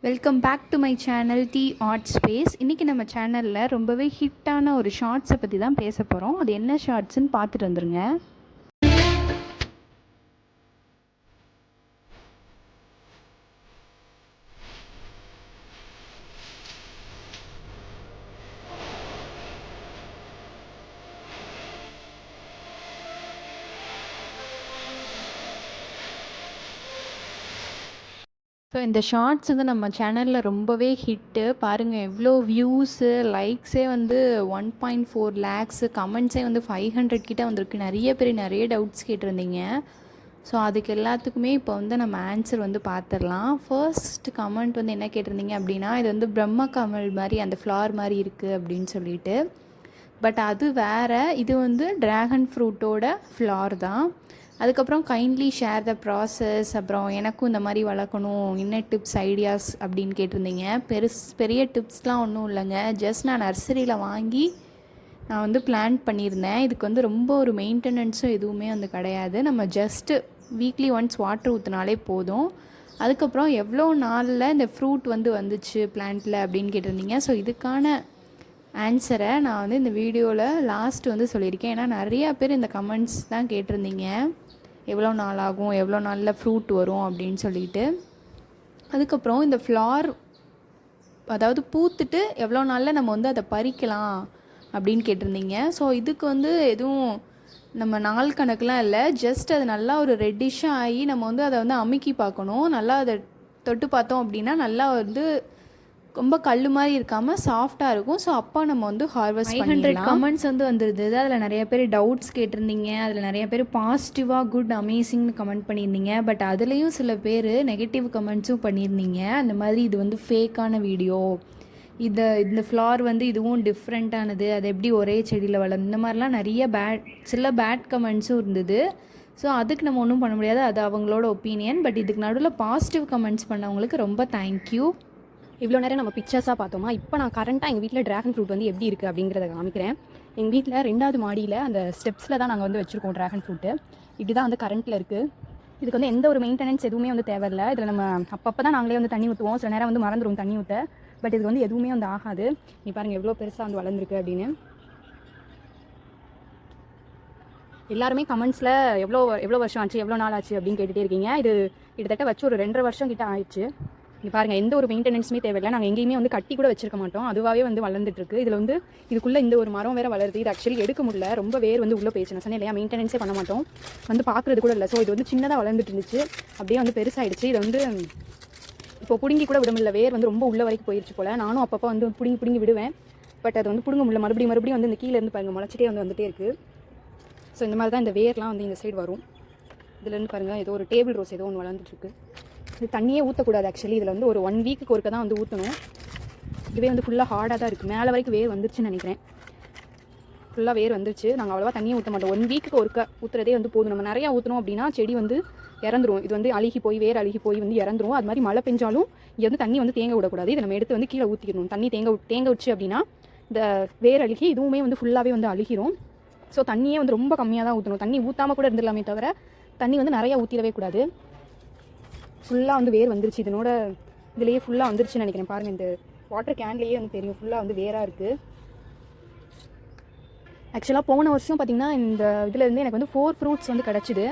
Welcome back to my channel D art space. இன்றைக்கி நம்ம சேனலில் ரொம்பவே ஹிட்டான ஒரு ஷார்ட்ஸை பற்றி தான் பேச போகிறோம். அது என்ன ஷார்ட்ஸ்ன்னு பார்த்துட்டு வந்துருங்க. ஸோ இந்த ஷார்ட்ஸ் வந்து நம்ம சேனலில் ரொம்பவே ஹிட்டு. பாருங்கள் எவ்வளோ வியூஸு, லைக்ஸே வந்து 1.4 லேக்ஸு, கமெண்ட்ஸே வந்து 500 கிட்ட வந்திருக்கு. நிறைய பேர் நிறைய டவுட்ஸ் கேட்டிருந்தீங்க. ஸோ அதுக்கு எல்லாத்துக்குமே இப்போ வந்து நம்ம ஆன்சர் வந்து பார்த்துடலாம். ஃபர்ஸ்ட் கமெண்ட் வந்து என்ன கேட்டிருந்தீங்க அப்படின்னா, இது வந்து பிரம்ம கமல் மாதிரி அந்த ஃப்ளார் மாதிரி இருக்குது அப்படின்னு சொல்லிட்டு. பட் அது வேறு, இது வந்து ட்ராகன் ஃப்ரூட்டோட ஃப்ளார் தான். அதுக்கப்புறம் கைண்ட்லி ஷேர் த ப்ராசஸ், அப்புறம் எனக்கும் இந்த மாதிரி வளர்க்கணும், என்ன டிப்ஸ் ஐடியாஸ் அப்படின்னு கேட்டிருந்தீங்க. பெரிய டிப்ஸ்லாம் ஒன்றும் இல்லைங்க. ஜஸ்ட் நான் நர்சரியில் வாங்கி நான் வந்து பிளான் பண்ணியிருந்தேன். இதுக்கு வந்து ரொம்ப ஒரு மெயின்டெனன்ஸும் எதுவுமே வந்து கிடையாது. நம்ம ஜஸ்ட்டு வீக்லி ஒன்ஸ் வாட்டர் ஊற்றினாலே போதும். அதுக்கப்புறம் எவ்வளோ நாளில் இந்த ஃப்ரூட் வந்து வந்துச்சு பிளான்ட்டில் அப்படின்னு கேட்டிருந்தீங்க. ஸோ இதுக்கான ஆன்சரை நான் வந்து இந்த வீடியோவில் லாஸ்ட் வந்து சொல்லியிருக்கேன். ஏன்னா நிறையா பேர் இந்த கமெண்ட்ஸ் தான் கேட்டிருந்தீங்க, எவ்வளோ நாள் ஆகும், எவ்வளோ நாளில் ஃப்ரூட் வரும் அப்படின்னு சொல்லிட்டு. அதுக்கப்புறம் இந்த ஃப்ளார் அதாவது பூத்துட்டு எவ்வளோ நாளில் நம்ம வந்து அதை பறிக்கலாம் அப்படின்னு கேட்டிருந்தீங்க. ஸோ இதுக்கு வந்து எதுவும் நம்ம நாள் கணக்கெலாம் இல்லை. ஜஸ்ட் அது நல்லா ஒரு ரெட்டிஷாக ஆகி நம்ம வந்து அதை வந்து அமுக்கி பார்க்கணும். நல்லா அதை தொட்டு பார்த்தோம் அப்படின்னா நல்லா வந்து ரொம்ப கல் மாதிரி இருக்காமல் சாஃப்டாக இருக்கும். ஸோ அப்போ நம்ம வந்து ஹார்வெஸ்ட் 500 கமெண்ட்ஸ் வந்து வந்துருது. அதில் நிறைய பேர் டவுட்ஸ் கேட்டிருந்தீங்க. அதில் நிறைய பேர் பாசிட்டிவாக குட் அமேசிங்னு கமெண்ட் பண்ணியிருந்தீங்க. பட் அதுலேயும் சில பேர் நெகட்டிவ் கமெண்ட்ஸும் பண்ணியிருந்தீங்க. அந்த மாதிரி இது வந்து ஃபேக்கான வீடியோ, இந்த ஃப்ளார் வந்து இதுவும் டிஃப்ரெண்ட்டானது, அது எப்படி ஒரே செடியில் வளரும், இந்த மாதிரிலாம் நிறைய சில பேட் கமெண்ட்ஸும் இருந்தது. ஸோ அதுக்கு நம்ம ஒன்றும் பண்ண முடியாது, அது அவங்களோட ஒப்பீனியன். பட் இதுக்கு நடுவில் பாசிட்டிவ் கமெண்ட்ஸ் பண்ணவங்களுக்கு ரொம்ப தேங்க்யூ. இவ்வளோ நேரம் நம்ம பிக்சர்ஸாக பார்த்தோமா. இப்போ நான் கரண்ட்டாக எங்கள் வீட்டில் ட்ராகன் ஃப்ரூட் வந்து எப்படி இருக்குது அப்படிங்கிறத காமிக்கிறேன். எங்கள் வீட்டில் 2வது மாடியில் அந்த ஸ்டெப்ஸில் தான் நாங்கள் வந்து வச்சுருக்கோம் ட்ராகன் ஃப்ரூட்டு. இப்படி தான் வந்து கரண்ட்டில் இருக்குது. இதுக்கு வந்து எந்த ஒரு மெயின்டெனன்ஸ் எதுவுமே வந்து தேவையில்லை. இதில் நம்ம அப்பப்போ தான் நாங்களே வந்து தண்ணி ஊற்றுவோம். சில நேரம் வந்து மறந்துடும் தண்ணி ஊற்ற. பட் இது வந்து எதுவுமே வந்து ஆகாது. நீ பாருங்கள் எவ்வளோ பெருசாக வந்து வளர்ந்துருக்கு அப்படின்னு. எல்லாருமே கமெண்ட்ஸில் எவ்வளோ வருஷம் ஆச்சு, எவ்வளோ நாள் ஆச்சு அப்படின்னு கேட்டுகிட்டே இருக்கீங்க. இது கிட்டத்தட்ட வச்சு ஒரு 2.5 வருஷம் கிட்ட ஆயிடுச்சு. இங்கே பாருங்கள், எந்த ஒரு மெயின்டெனன்ஸுமே தேவையில்லை. நாங்கள் எங்கேயுமே வந்து கட்டி கூட வச்சிருக்க மாட்டோம். அதுவாகவே வந்து வளர்ந்துட்டுருக்கு. இதில் வந்து இதுக்குள்ளே இந்த ஒரு மரம் வேறு வளருது. இது ஆக்சுவலி எடுக்க முடியல, ரொம்ப வேர் வந்து உள்ளே போயிடுச்சு. நான் சொன்னேன் இல்லையா, மெயின்டெனன்ஸே பண்ண மாட்டோம், வந்து பார்க்குறது கூட இல்லை. ஸோ இது வந்து சின்னதாக வளர்ந்துட்டு இருந்துச்சு, அப்படியே வந்து பெருசாகிடுச்சு. இதை வந்து இப்போ பிடுங்கி கூட விட முடியல, வேர் வந்து ரொம்ப உள்ள வரைக்கும் போயிடுச்சு போல். நானும் அப்பப்போ வந்து பிடுங்கி விடுவேன். பட் அது வந்து பிடுங்க முடியல. மறுபடியும் வந்து இந்த கீழேருந்து பாருங்கள் முளைச்சிட்டே வந்துட்டே இருக்குது. ஸோ இந்த மாதிரி தான் இந்த வேர்லாம் வந்து இந்த சைடு வரும். இதுலேருந்து பாருங்கள், ஏதோ ஒரு டேபிள் ரோஸ் ஏதோ ஒன்று வளர்ந்துட்டுருக்கு. இது தண்ணியே ஊற்றக்கூடாது ஆக்சுவலி. இதில் வந்து ஒரு 1 வீக்குக்கு ஒருக்க தான் வந்து ஊற்றணும். இதுவே வந்து ஃபுல்லாக ஹார்டாக தான் இருக்குது. மேலே வரைக்கும் வேர் வந்துருச்சுன்னு நினைக்கிறேன். ஃபுல்லாக வேர் வந்துருச்சு. நாங்கள் அவ்வளோவா தண்ணியே ஊற்ற மாட்டோம். 1 வீக்குக்கு ஒருக்க ஊற்றுறதே வந்து போதும். நம்ம நிறையா ஊற்றணும் அப்படின்னா செடி வந்து இறந்துரும். இது வந்து அழுகி போய் வேர் அழுகி போய் வந்து இறந்துரும். அது மாதிரி மழை பெஞ்சாலும் இங்கே வந்து தண்ணி வந்து தேங்க விடக்கூடாது. இதை நம்ம எடுத்து வந்து கீழே ஊற்றிக்கணும். தண்ணி தேங்க விடுச்சு அப்படின்னா இந்த வேர் அழுகி இதுவுமே வந்து ஃபுல்லாகவே வந்து அழுகிரும். ஸோ தண்ணியே வந்து ரொம்ப கம்மியாக தான் ஊற்றணும். தண்ணி ஊற்றாமல் கூட இருந்துடலாமே தவிர தண்ணி வந்து நிறையா ஊற்றிடவே கூடாது. ஃபுல்லாக வந்து வேர் வந்துருச்சு. இதுலேயே ஃபுல்லாக வந்துருச்சுன்னு நினைக்கிறேன். பாருங்கள், இந்த வாட்டர் கேன்லேயே வந்து தெரியும் ஃபுல்லாக வந்து வேராக இருக்குது. ஆக்சுவலாக போன வருஷம் பார்த்திங்கன்னா இந்த இதுலேருந்து எனக்கு வந்து 4 ஃப்ரூட்ஸ் வந்து கிடச்சிது.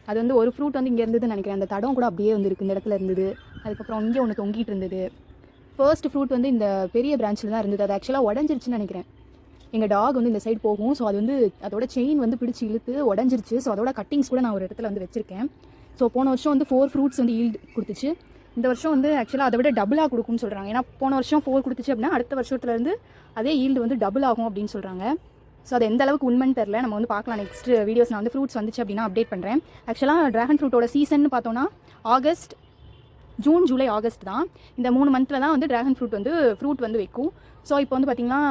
அது வந்து ஒரு ஃப்ரூட் வந்து இங்கே இருந்ததுன்னு நினைக்கிறேன். அந்த தடம் கூட அப்படியே வந்து இருக்குது, இந்த இடத்துல இருந்தது. அதுக்கப்புறம் இங்கே ஒன்று தொங்கிட்டு இருந்தது. ஃபர்ஸ்ட் ஃப்ரூட் வந்து இந்த பெரிய பிரான்ச்சில் தான் இருந்தது. அது ஆக்சுவலாக உடஞ்சிருச்சுன்னு நினைக்கிறேன். எங்கள் டாக் வந்து இந்த சைடு போகும். ஸோ அது வந்து அதோட செயின் வந்து பிடிச்சி இழுத்து உடஞ்சிருச்சு. ஸோ அதோட கட்டிங்ஸ் கூட நான் ஒரு இடத்துல வந்து வச்சுருக்கேன். ஸோ போன வருஷம் வந்து 4 ஃப்ரூட்ஸ் வந்து ஈல்டு கொடுத்துச்சு. இந்த வருஷம் வந்து ஆக்சுவலாக அதை விட டபுளாக கொடுக்கும்னு சொல்கிறாங்க. ஏன்னா போன வருஷம் 4 கொடுத்துச்சு அப்படின்னா அடுத்த வருஷத்துலேருந்து அதே ஈல்டு வந்து டபுள் ஆகும் அப்படின்னு சொல்கிறாங்க. ஸோ அது எந்த அளவுக்கு உண்மைன்னு தெரில. நம்ம வந்து பார்க்கலாம். நெக்ஸ்ட் வீடியோஸ் நான் வந்து ஃப்ரூட்ஸ் வந்துச்சு அப்படின்னா அப்டேட் பண்ணுறேன். ஆக்சுவலாக ட்ராகன் ஃப்ரூட்டோட சீசன் பார்த்தோன்னா ஆகஸ்ட், ஜூன், ஜூலை, ஆகஸ்ட் தான். இந்த 3 மந்தில் தான் வந்து ட்ராகன் ஃப்ரூட் வந்து வைக்கும். ஸோ இப்போ வந்து பார்த்திங்கன்னா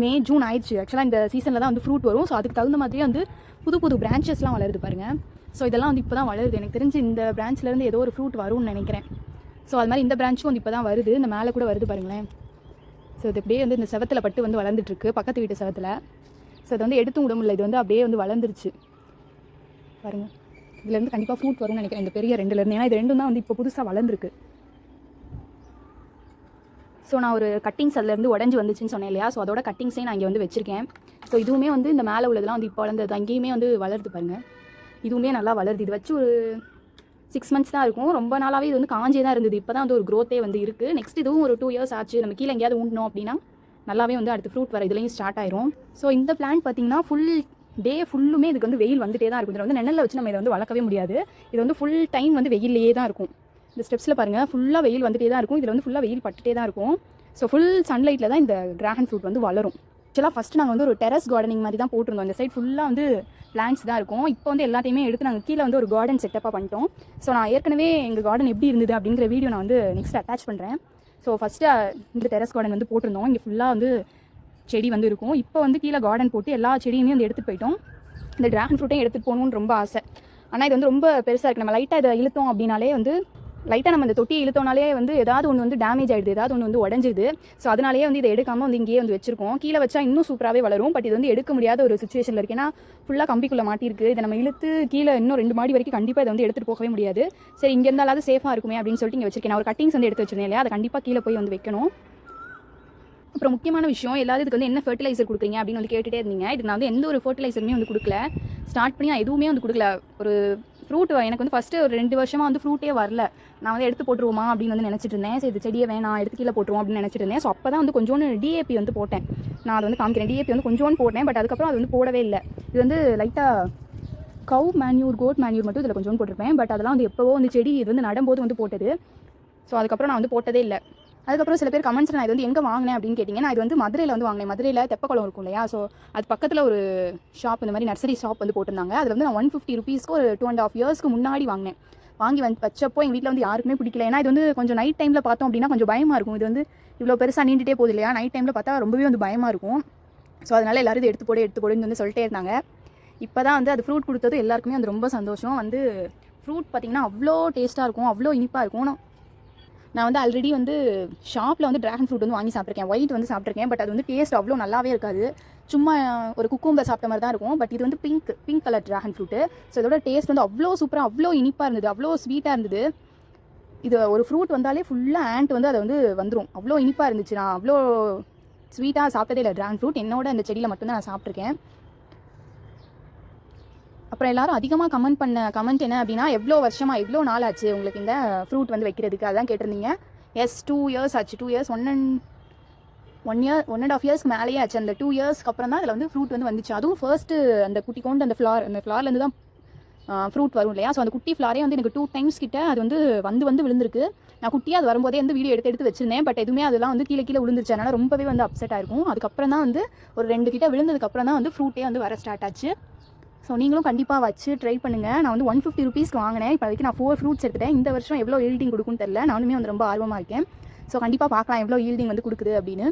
மே, ஜூன் ஆயிடுச்சு. ஆக்சுவலாக இந்த சீசனில் தான் வந்து ஃப்ரூட் வரும். ஸோ அதுக்கு தகுந்த மாதிரியே வந்து புது பிரான்ச்சஸ்லாம் வளருது பாருங்கள். ஸோ இதெல்லாம் வந்து இப்போ தான் வளருது. எனக்கு தெரிஞ்சு இந்த பிரான்ச்லேருந்து ஏதோ ஒரு ஃப்ரூட் வரும்னு நினைக்கிறேன். ஸோ அது மாதிரி இந்த பிரான்ச்சும் வந்து இப்போ தான் வருது. இந்த மேலே கூட வருது பாருங்களேன். ஸோ இது அப்படியே வந்து இந்த செவத்தில் பட்டு வந்து வளர்ந்துட்டுருக்கு, பக்கத்து வீட்டு செவத்தில். ஸோ இதை வந்து எடுத்தும் விட முடியல, இது வந்து அப்படியே வந்து வளர்ந்துருச்சு பாருங்கள். இதுலேருந்து கண்டிப்பாக ஃப்ரூட் வரும்னு நினைக்கிறேன், இந்த பெரிய 2லேருந்து. ஏன்னா இது 2 தான் வந்து இப்போ புதுசாக வளர்ந்துருக்கு. ஸோ நான் ஒரு கட்டிங்ஸ் அதுலேருந்து உடஞ்சி வந்துச்சுன்னு சொன்னேன் இல்லையா, ஸோ அதோட கட்டிங்ஸே நான் இங்கே வந்து வச்சுருக்கேன். ஸோ இதுவுமே வந்து இந்த மேலே உள்ளதெல்லாம் வந்து இப்போ வளர்ந்தது, அங்கேயுமே வந்து வளருது பாருங்கள். இதுவுமே நல்லா வளருது. இது வச்சு ஒரு 6 months தான் இருக்கும். ரொம்ப நாளாகவே இது வந்து காஞ்சே தான் இருந்தது. இப்போ தான் வந்து ஒரு க்ரோத்தே வந்து இருக்குது. நெக்ஸ்ட் இதுவும் ஒரு 2 years ஆச்சு. நம்ம கீழே எங்கேயாவது ஊண்டணும் அப்படின்னா நல்லாவே வந்து அடுத்து ஃப்ரூட் வர இதுலேயும் ஸ்டார்ட் ஆயிரும். ஸோ இந்த பிளான்ட் பார்த்தீங்கன்னா ஃபுல் டே ஃபுல்லுமே இதுக்கு வந்து வெயில் வந்துட்டே தான் இருக்கும். இதில் வந்து நிழலில் வச்சு நம்ம இதை வந்து வளர்க்கவே முடியாது. இது வந்து ஃபுல் டைம் வந்து வெயிலே தான் இருக்கும். இந்த ஸ்டெப்ஸில் பாருங்கள், ஃபுல்லாக வெயில் வந்துட்டே தான் இருக்கும். இதில் வந்து ஃபுல்லாக வெயில் பட்டுட்டே தான் இருக்கும். ஸோ ஃபுல் சன்லைட்டில் தான் இந்த ட்ராகன் ஃப்ரூட் வந்து வளரும். ஆக்சுவலாக ஃபஸ்ட்டு நாங்கள் வந்து ஒரு டெரஸ் கார்டனிங் மாதிரி தான் போட்டிருந்தோம். இந்த சைட் ஃபுல்லாக வந்து பிளான்ட்ஸ் தான் இருக்கும். இப்போ வந்து எல்லாத்தையுமே எடுத்து நாங்கள் கீழே வந்து ஒரு கார்டன் செட்டப்பாக பண்ணிட்டோம். ஸோ நான் ஏற்கனவே எங்கள் கார்டன் எப்படி இருந்தது அப்படிங்கிற வீடியோ நான் வந்து நெக்ஸ்ட் அட்டாச் பண்ணுறேன். ஸோ ஃபஸ்ட்டு இந்த டெரஸ் கார்டன் வந்து போட்டிருந்தோம். இங்கே ஃபுல்லாக வந்து செடி வந்து இருக்கும். இப்போ வந்து கீழே கார்டன் போட்டு எல்லா செடியுமே வந்து எடுத்துகிட்டு போயிட்டோம். இந்த ட்ராகன் ஃப்ரூட்டையும் எடுத்துகிட்டு போகணுன்னு ரொம்ப ஆசை. ஆனால் இது வந்து ரொம்ப பெருசாக இருக்குது. நம்ம லைட்டாக இதை இழுத்தோம் அப்படின்னாலே வந்து லைட்டாக நம்ம இந்த தொட்டியை இழுத்தோனாலே வந்து ஏதாவது ஒன்று வந்து டேமேஜ் ஆகிடுது, ஏதாவது ஒன்று வந்து உடஞ்சிது. ஸோ அதனாலேயே வந்து இதை எடுக்காமல் வந்து இங்கேயே வந்து வச்சிருக்கோம். கீழே வச்சா இன்னும் சூப்பராகவே வளரும். பட் இது வந்து எடுக்க முடியாத ஒரு சுச்சுவேஷனில் இருக்குது. ஏன்னா ஃபுல்லாக கம்பிக்குள்ளே மாட்டிருக்கு. இதை நம்ம இழுத்து கீழே இன்னும் 2 மாடி வரைக்கும் கண்டிப்பாக இதை வந்து எடுத்துகிட்டு போகவே முடியாது. சரி, இங்கே இருந்தாலும் சேஃபாக இருக்குமே அப்படின்னு சொல்லிட்டு இங்கே வச்சிருக்கேன். நான் ஒரு கட்டிங்ஸ் வந்து எடுத்து வச்சிருந்தேன் இல்லையா, அதை கண்டிப்பாக கீழே போய் வந்து வைக்கணும். அப்புறம் முக்கியமான விஷயம், எல்லாரும் இதுக்கு வந்து என்ன ஃபர்டிலைசர் கொடுக்குறீங்க அப்படின்னு வந்து கேட்டுகிட்டே இருந்தீங்க. இதுக்கு நான் வந்து எந்த ஒரு ஃபர்டிலைசருமே வந்து கொடுக்கல. ஸ்டார்ட் பண்ணி நான் எதுவுமே வந்து கொடுக்கல. ஒரு ஃப்ரூட் எனக்கு வந்து ஃபஸ்ட்டு ஒரு 2 வருஷமாக வந்து ஃப்ரூட்டே வரல. நான் வந்து எடுத்து போட்டுருவோமா அப்படின்னு வந்து நினச்சிட்டு இருந்தேன். சரி, இது செடியை வேணாம், எடுத்து கீழே போட்டுருவோம் அப்படின்னு நினச்சிட்டு இருந்தேன். ஸோ அப்போ தான் வந்து கொஞ்சோன்னு டிஏபி வந்து போட்டேன். நான் அதை வந்து காமிக்கிறேன். டிஏபி வந்து கொஞ்சோன்னு போட்டேன். பட் அதுக்கப்புறம் அது வந்து போடவே இல்லை. இது வந்து லைட்டாக கவு மேன்யூர், கோட் மேன்யூர் மட்டும் இதில் கொஞ்சோன்னு போட்டிருப்பேன். பட் அதெல்லாம் வந்து எப்போவோ வந்து செடி இது வந்து நடும்போது வந்து போட்டது. ஸோ அதுக்கப்புறம் நான் வந்து போட்டதே இல்லை. அதுக்கப்புறம் சில பேர் கமெண்ட்ஸில் நான் இது வந்து எங்கே வாங்கினேன் அப்படின்னு கேட்டிங்க. நான் இது வந்து மதுரையில் வந்து வாங்கினேன். மதுரையில் தெப்பக்குளம் இருக்கும் இல்லையா, ஸோ அது பக்கத்தில் ஒரு ஷாப், இந்த மாதிரி நர்சரி ஷாப் வந்து போட்டிருந்தாங்க. அதில் வந்து நான் 150 rupeesக்கு ஒரு 2.5 yearsக்கு முன்னாடி வாங்கினேன். வாங்கி வச்சப்போ எங்கள் வீட்டில் வந்து யாருக்குமே பிடிக்கல. ஏன்னா இது வந்து கொஞ்சம் நைட் டைமில் பார்த்தோம் அப்படின்னா கொஞ்சம் பயமாக இருக்கும். இது வந்து இவ்வளோ பெருசாக நீண்டுகிட்டே போகுது இல்லையா, நைட் டைமில் பார்த்தா ரொம்பவே வந்து பயமாக இருக்கும். ஸோ அதனால் எல்லோரும் இது எடுத்து போடுன்னு வந்து சொல்லிட்டே இருந்தாங்க. இப்போ தான் வந்து அது ஃப்ரூட் கொடுத்தது எல்லாருக்குமே வந்து ரொம்ப சந்தோஷம். வந்து ஃப்ரூட் பார்த்திங்கன்னா அவ்வளோ டேஸ்ட்டாக இருக்கும், அவ்வளோ இனிப்பாக இருக்கும். நான் வந்து ஆல்ரெடி வந்து ஷாப்பில் வந்து ட்ராகன் ஃப்ரூட் வந்து வாங்கி சாப்பிட்ருக்கேன். ஒயிட் வந்து சாப்பிட்ருக்கேன். பட் அது வந்து டேஸ்ட் அவ்வளோ நல்லாவே இருக்காது. சும்மா ஒரு குக்கும்பர் சாப்பிட்ட மாதிரி தான் இருக்கும். பட் இது வந்து pink colour dragon fruit. So இதோட டேஸ்ட் வந்து அவ்வளோ சூப்பராக, அவ்வளோ இனிப்பாக இருந்தது, அவ்வளோ ஸ்வீட்டாக இருந்தது. இது ஒரு ஃப்ரூட் வந்தாலே ஃபுல்லாக ஆண்ட் வந்து அதை வந்து வந்துடும். அவ்வளோ இனிப்பாக இருந்துச்சு. நான் அவ்வளோ ஸ்வீட்டாக சாப்பிட்டதே இல்லை ட்ராகன் ஃப்ரூட். என்னோட அந்த செடியில் மட்டும்தான் நான் சாப்பிட்ருக்கேன். அப்புறம் எல்லாரும் அதிகமாக கமெண்ட் என்ன அப்படின்னா, எவ்வளோ வருஷமாக எவ்வளோ நாள் ஆச்சு உங்களுக்கு இந்த ஃப்ரூட் வந்து வைக்கிறதுக்கு, அதான் கேட்டிருந்தீங்க. எஸ், 2 years ஆச்சு. 2 years, 1.5 years மேலேயே ஆச்சு. அந்த 2 yearsக்கு அப்புறம் தான் அதில் வந்து ஃப்ரூட் வந்து வந்துச்சு. அதுவும் ஃபர்ஸ்ட்டு அந்த குட்டி கொண்டு அந்த ஃப்ளார்லேருந்து தான் ஃப்ரூட் வரும் இல்லையா. ஸோ அந்த குட்டி ஃப்ளாரே வந்து எனக்கு 2 times கிட்ட அது வந்து விழுந்திருக்கு. நான் குட்டியாக அது வரும்போதே வந்து வீடியோ எடுத்து வச்சிருந்தேன். பட் எதுவுமே அதெல்லாம் வந்து கீழே விழுந்துருச்சு. அதனால் ரொம்பவே வந்து அப்செட் ஆயிருக்கும். அதுக்கப்புறம் தான் வந்து ஒரு 2 கிட்ட விழுந்ததுக்கப்புறம் தான் வந்து ஃப்ரூட்டே வந்து வர ஸ்டார்ட் ஆச்சு. ஸோ நீங்களும் கண்டிப்பாக வச்சு ட்ரை பண்ணுங்கள். நான் வந்து 150 rupeesக்கு வாங்கினேன். இப்போ அதுக்கு நான் 4 ஃப்ரூட்ஸ் எடுத்துட்டேன். இந்த வருஷம் எவ்வளோ ஈல்டிங் கொடுக்குன்னு தெரியல. நானுமே வந்து ரொம்ப ஆர்வமாக இருக்கேன். ஸோ கண்டிப்பாக பார்க்கலாம் எவ்வளோ ஈல்டிங் வந்து கொடுக்குது அப்படின்னு.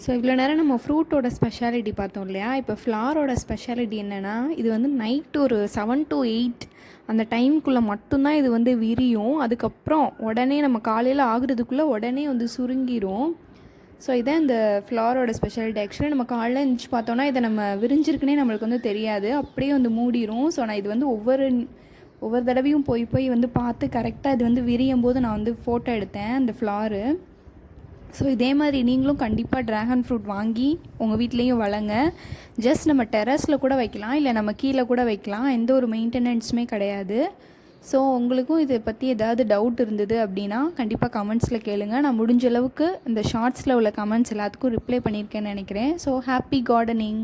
ஸோ இவ்வளோ நேரம் நம்ம ஃப்ரூட்டோட ஸ்பெஷாலிட்டி பார்த்தோம் இல்லையா. இப்போ ஃப்ளாரோட ஸ்பெஷாலிட்டி என்னென்னா, இது வந்து நைட்டு ஒரு 7 to 8 அந்த டைமுக்குள்ளே மட்டும்தான் இது வந்து விரியும். அதுக்கப்புறம் உடனே நம்ம காலையில் ஆகுறதுக்குள்ளே உடனே வந்து சுருங்கிரும். ஸோ இதான் இந்த ஃப்ளாரோட ஸ்பெஷாலிட்டி. ஆக்சுவலி நம்ம காலையில் எழுந்துச்சு பார்த்தோன்னா இதை நம்ம விரிஞ்சிருக்குன்னே நம்மளுக்கு வந்து தெரியாது, அப்படியே வந்து மூடிடும். ஸோ நான் இது வந்து ஒவ்வொரு தடவையும் போய் வந்து பார்த்து கரெக்டாக இது வந்து விரியும் போது நான் வந்து ஃபோட்டோ எடுத்தேன் அந்த ஃப்ளாரு. ஸோ இதே மாதிரி நீங்களும் கண்டிப்பாக ட்ராகன் ஃப்ரூட் வாங்கி உங்கள் வீட்லேயும் வளங்க. ஜஸ்ட் நம்ம டெரஸில் கூட வைக்கலாம், இல்லை நம்ம கீழே கூட வைக்கலாம். எந்த ஒரு மெயின்டெனன்ஸுமே கிடையாது. ஸோ உங்களுக்கும் இதை பற்றி ஏதாவது டவுட் இருந்தது அப்படின்னா கண்டிப்பாக கமெண்ட்ஸில் கேளுங்க. நான் முடிஞ்ச அளவுக்கு இந்த ஷார்ட்ஸில் உள்ள கமெண்ட்ஸ் எல்லாத்துக்கும் ரிப்ளை பண்ணியிருக்கேன்னு நினைக்கிறேன். So happy gardening.